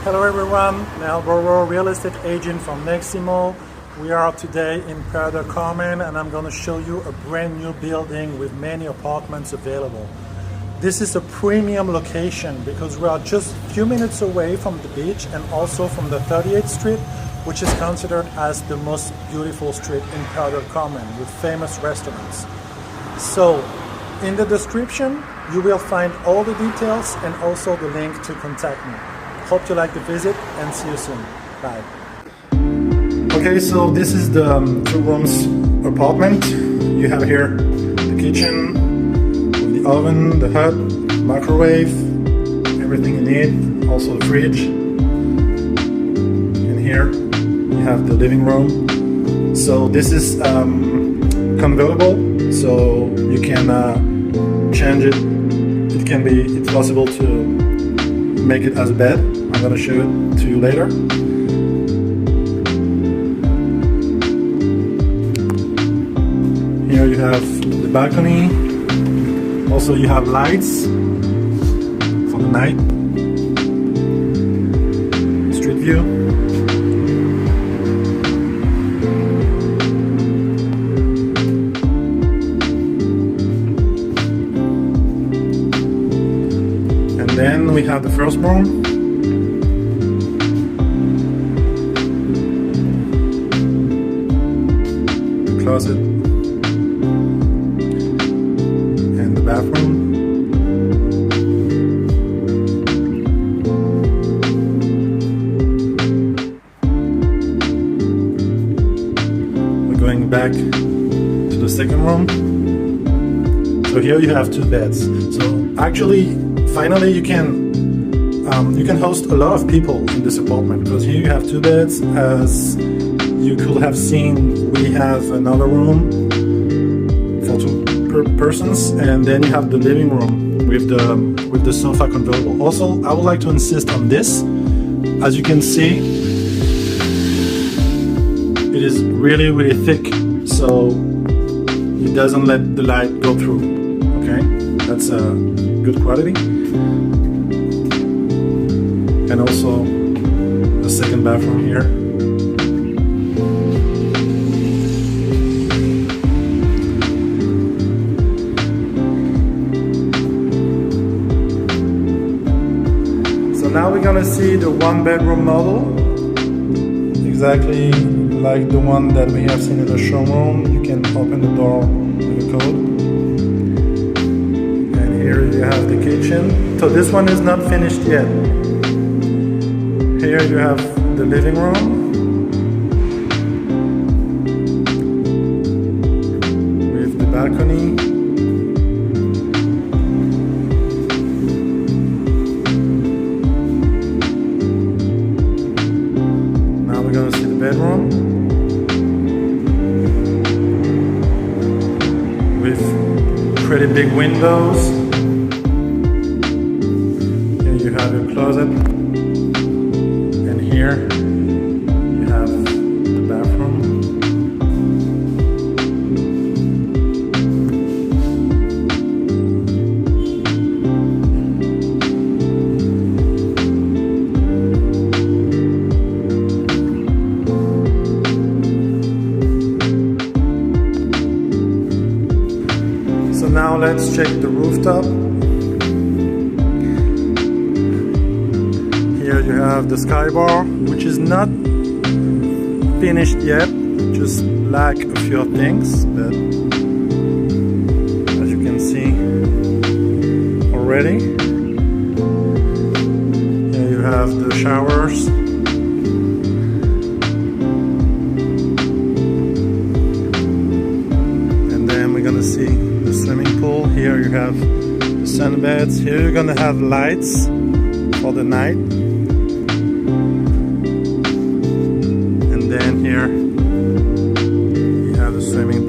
Hello everyone, Mel Brochure, real estate agent from Neximo. We are today in Playa, Carmen, and I'm going to show you a brand new building with many apartments available. This is a premium location because we are just a few minutes away from the beach and also from the 38th Street, which is considered as the most beautiful street in Playa, Carmen with famous restaurants. So, in the description, you will find all the details and also the link to contact me. Hope you like the visit and see you soon. Bye. Okay, so this is the 2 rooms apartment. You have here the kitchen, with the oven, the hot, microwave, everything you need, also the fridge. And here you have the living room. So this is convertible, so you can change it. It's possible to make it as a bed. I'm gonna show it to you later. Here you have the balcony. Also you have lights for the night. Street view. And then we have the first room. Closet and the bathroom. We're going back to the second room. So here you have 2 beds. So actually, finally you can host a lot of people in this apartment because here you have 2 beds. As you could have seen, we have another room for 2 persons, and then you have the living room with the sofa convertible. Also, I would like to insist on this. As you can see, it is really thick, so it doesn't let the light go through. Okay, that's a good quality. And also the second bathroom here. Now we're gonna see the 1-bedroom model, exactly like the one that we have seen in the showroom. You can open the door with a code. And here you have the kitchen. So this one is not finished yet. Here you have the living room with the balcony. Bedroom with pretty big windows. Here you have your closet, and here you have the bathroom. Now let's check the rooftop. Here you have the sky bar, which is not finished yet, just lack a few things, but as you can see already. Here you have the showers. And then we're gonna see the swimming pool. Here you have the sunbeds. Here you're gonna have lights for the night. And then here you have the swimming